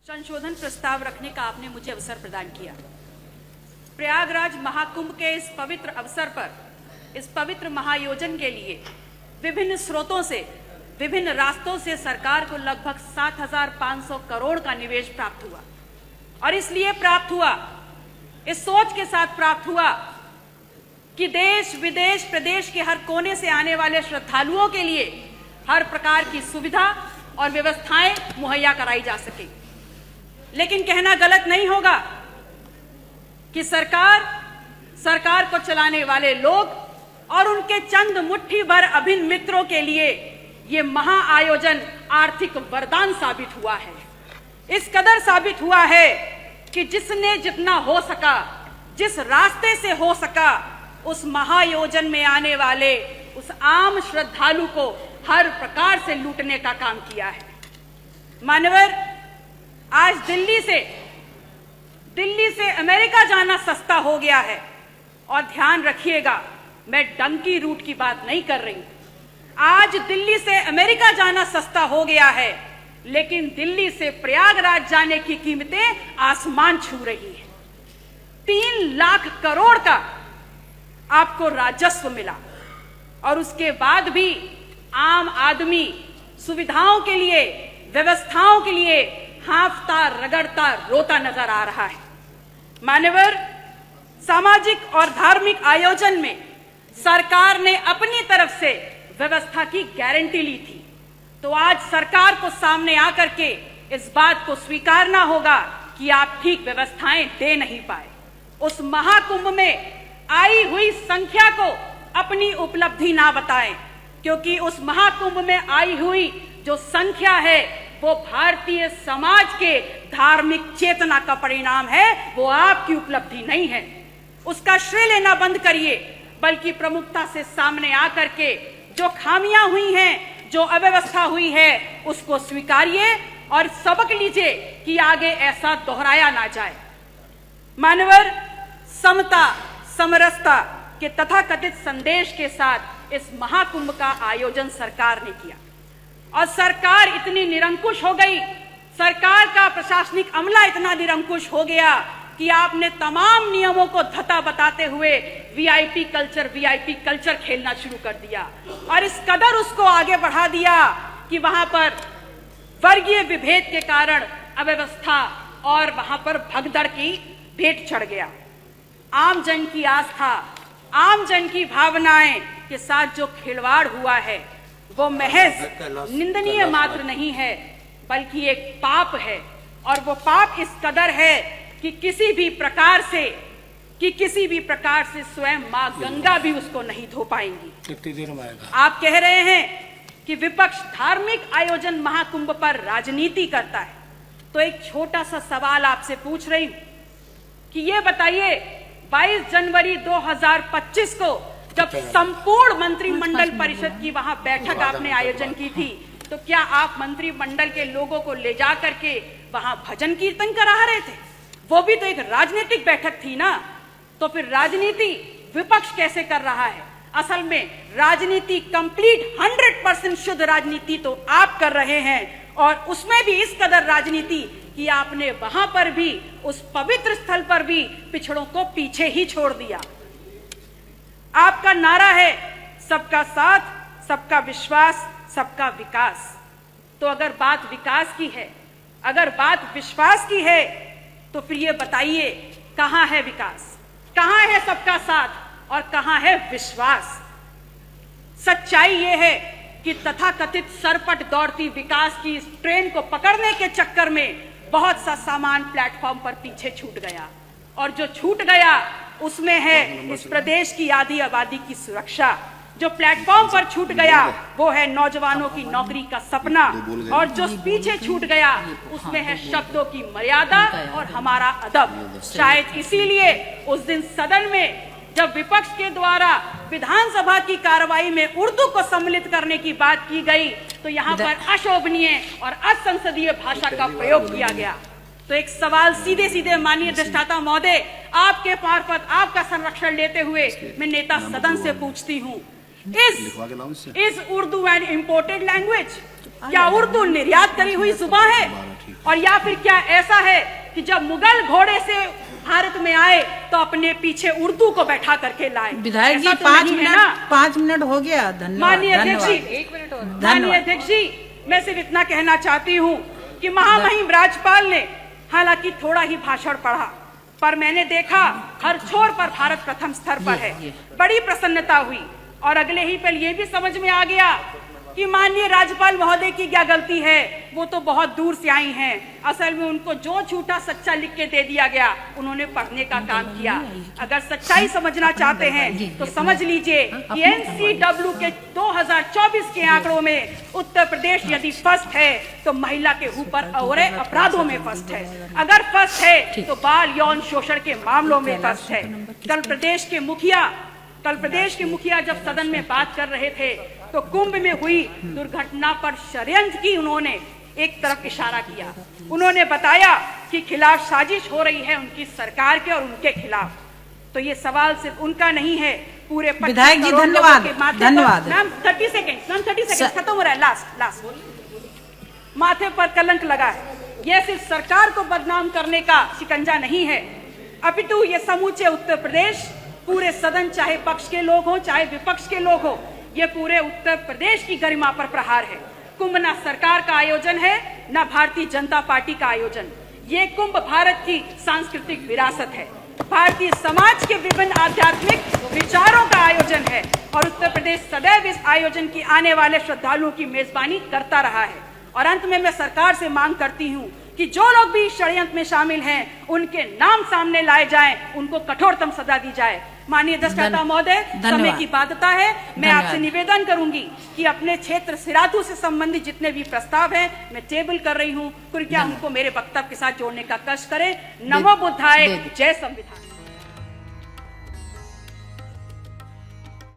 संशोधन प्रस्ताव रखने का आपने मुझे अवसर प्रदान किया। प्रयागराज महाकुंभ के इस पवित्र अवसर पर, इस पवित्र महायोजन के लिए विभिन्न स्रोतों से, विभिन्न रास्तों से सरकार को लगभग 7,500 करोड़ का निवेश प्राप्त हुआ। और इसलिए प्राप्त हुआ, इस सोच के साथ प्राप्त हुआ कि देश विदेश प्रदेश के हर कोने से आने वाले श्रद्धालुओं के लिए हर प्रकार की सुविधा और व्यवस्थाएं मुहैया कराई जा सके। लेकिन कहना गलत नहीं होगा कि सरकार को चलाने वाले लोग और उनके चंद मुट्ठी भर अभिन्न मित्रों के लिए ये महाआयोजन आर्थिक वरदान साबित हुआ है। इस कदर साबित हुआ है कि जिसने जितना हो सका, जिस रास्ते से हो सका, उस महायोजन में आने वाले उस आम श्रद्धालु को हर प्रकार से लूटने का काम किया है। मान्यवर, आज दिल्ली से अमेरिका जाना सस्ता हो गया है। और ध्यान रखिएगा, मैं डंकी रूट की बात नहीं कर रही। आज दिल्ली से अमेरिका जाना सस्ता हो गया है, लेकिन दिल्ली से प्रयागराज जाने की कीमतें आसमान छू रही हैं। 3 लाख करोड़ का आपको राजस्व मिला और उसके बाद भी आम आदमी सुविधाओं के लिए, व्यवस्थाओं के लिए हांफता, रगड़ता, रोता नजर आ रहा है। मान्यवर, सामाजिक और धार्मिक आयोजन में सरकार ने अपनी तरफ से व्यवस्था की गारंटी ली थी, तो आज सरकार को सामने आकर के इस बात को स्वीकारना होगा कि आप ठीक व्यवस्थाएं दे नहीं पाए। उस महाकुंभ में आई हुई संख्या को अपनी उपलब्धि ना बताएं, क्योंकि उस महाकुंभ में आई हुई जो संख्या है वो भारतीय समाज के धार्मिक चेतना का परिणाम है, वो आपकी उपलब्धि नहीं है। उसका श्रेय लेना बंद करिए, बल्कि प्रमुखता से सामने आकर के जो खामियां हुई हैं, जो अव्यवस्था हुई है, उसको स्वीकारिए और सबक लीजिए कि आगे ऐसा दोहराया ना जाए। मानवर, समता, समरसता के तथाकथित संदेश के साथ इस महाकुंभ का आयोजन सरकार ने किया। और सरकार इतनी निरंकुश हो गई, सरकार का प्रशासनिक अमला इतना निरंकुश हो गया कि आपने तमाम नियमों को धता बताते हुए वीआईपी कल्चर खेलना शुरू कर दिया। और इस कदर उसको आगे बढ़ा दिया कि वहां पर वर्गीय विभेद के कारण अव्यवस्था और वहां पर भगदड़ की भेंट चढ़ गया। आम जन की आस्था, आम जन की भावनाएं के साथ जो खिलवाड़ हुआ है वो महज निंदनीय मात्र नहीं है, बल्कि एक पाप है। और वो पाप इस कदर है कि किसी भी प्रकार से स्वयं मां गंगा भी उसको नहीं धो पाएंगी। कितनी देर में आएगा? आप कह रहे हैं कि विपक्ष धार्मिक आयोजन महाकुंभ पर राजनीति करता है, तो एक छोटा सा सवाल आपसे पूछ रही हूं कि ये बताइए, 22 जनवरी 2025 को जब संपूर्ण मंत्रिमंडल परिषद की वहां बैठक आपने आयोजन की थी, तो क्या आप मंत्रिमंडल के लोगों को ले जा करके वहां भजन कीर्तन करा रहे थे? वो भी तो एक राजनीतिक बैठक थी ना। तो फिर राजनीति विपक्ष कैसे कर रहा है? असल में राजनीति कंप्लीट 100% शुद्ध राजनीति तो आप कर रहे हैं, और उसमें भी इस कदर राजनीति कि आपने वहां पर भी, उस पवित्र स्थल पर भी पिछड़ों को पीछे ही छोड़ दिया। आपका नारा है सबका साथ, सबका विश्वास, सबका विकास। तो अगर बात विकास की है, अगर बात विश्वास की है, तो फिर ये बताइए कहां है विकास, कहां है सबका साथ और कहां है विश्वास? सच्चाई ये है कि तथाकथित सरपट दौड़ती विकास की इस ट्रेन को पकड़ने के चक्कर में बहुत सा सामान प्लेटफॉर्म पर पीछे छूट गया, और जो छूट गया उसमें है इस प्रदेश की आधी आबादी की सुरक्षा। जो प्लेटफॉर्म पर छूट गया वो है नौजवानों की नौकरी का सपना, और जो पीछे छूट गया उसमें है शब्दों की मर्यादा और हमारा अदब। शायद इसीलिए उस दिन सदन में जब विपक्ष के द्वारा विधानसभा की कार्रवाई में उर्दू को सम्मिलित करने की बात की गई, तो यहाँ पर अशोभनीय और असंसदीय भाषा का प्रयोग किया गया। तो एक सवाल सीधे माननीय अधिष्ठाता महोदय, आपके मार्फत आपका संरक्षण लेते हुए मैं नेता सदन से पूछती हूँ, is Urdu an imported language? क्या उर्दू निर्यात करी हुई जुबान है? और या फिर क्या ऐसा है कि जब मुगल घोड़े से भारत में आए तो अपने पीछे उर्दू को बैठा करके लाए? विधायक जी, 5 मिनट हो गया। धन्यवाद। माननीय अध्यक्ष जी, 1 मिनट और। माननीय अध्यक्ष जी, मैं सिर्फ इतना कहना चाहती हूँ कि महामहिम राज्यपाल ने हालांकि थोड़ा ही भाषण पढ़ा, पर मैंने देखा हर छोर पर भारत प्रथम स्तर पर है। बड़ी प्रसन्नता हुई और अगले ही पल ये भी समझ में आ गया कि माननीय राज्यपाल महोदय की क्या गलती है। वो तो बहुत दूर से आई हैं। असल में उनको जो झूठा सच्चा लिख के दे दिया गया, उन्होंने पढ़ने का काम किया। अगर सच्चाई समझना चाहते हैं तो समझ लीजिए कि NCW के 2024 के आंकड़ों में उत्तर प्रदेश यदि फर्स्ट है तो महिला के ऊपर और अपराधों में फर्स्ट है। अगर फर्स्ट है तो बाल यौन शोषण के मामलों में फर्स्ट है। कल प्रदेश के मुखिया जब सदन में बात कर रहे थे तो कुंभ में हुई दुर्घटना पर षड्यंत्र की उन्होंने एक तरफ इशारा किया। उन्होंने बताया कि खिलाफ साजिश हो रही है उनकी सरकार के और उनके खिलाफ। तो ये सवाल सिर्फ उनका नहीं है, पूरे विधायक जी धन्यवाद। मैम 30 सेकेंड खत्म हो रहा है। लास्ट माथे पर कलंक लगा है। ये सिर्फ सरकार को बदनाम करने का शिकंजा नहीं है, अपितु ये समूचे उत्तर प्रदेश, पूरे सदन, चाहे पक्ष के लोग हो चाहे विपक्ष के लोग हो, ये पूरे उत्तर प्रदेश की गरिमा पर प्रहार है। कुंभ ना सरकार का आयोजन है, ना भारतीय जनता पार्टी का आयोजन। ये कुंभ भारत की सांस्कृतिक विरासत है, भारतीय समाज के विभिन्न आध्यात्मिक विचारों का आयोजन है और उत्तर प्रदेश सदैव इस आयोजन की आने वाले श्रद्धालुओं की मेजबानी करता रहा है। और अंत में मैं सरकार से मांग करती हूँ कि जो लोग भी षड्यंत्र में शामिल हैं उनके नाम सामने लाए जाएं, उनको कठोरतम सजा दी जाए। माननीय अध्यक्षता महोदय, समय की बाध्यता है, मैं आपसे निवेदन करूंगी कि अपने क्षेत्र सिराथू से संबंधित जितने भी प्रस्ताव हैं मैं टेबल कर रही हूं, कृपया उनको मेरे वक्तव्य के साथ जोड़ने का कष्ट करें। नमो बुद्धाय, जय संविधान।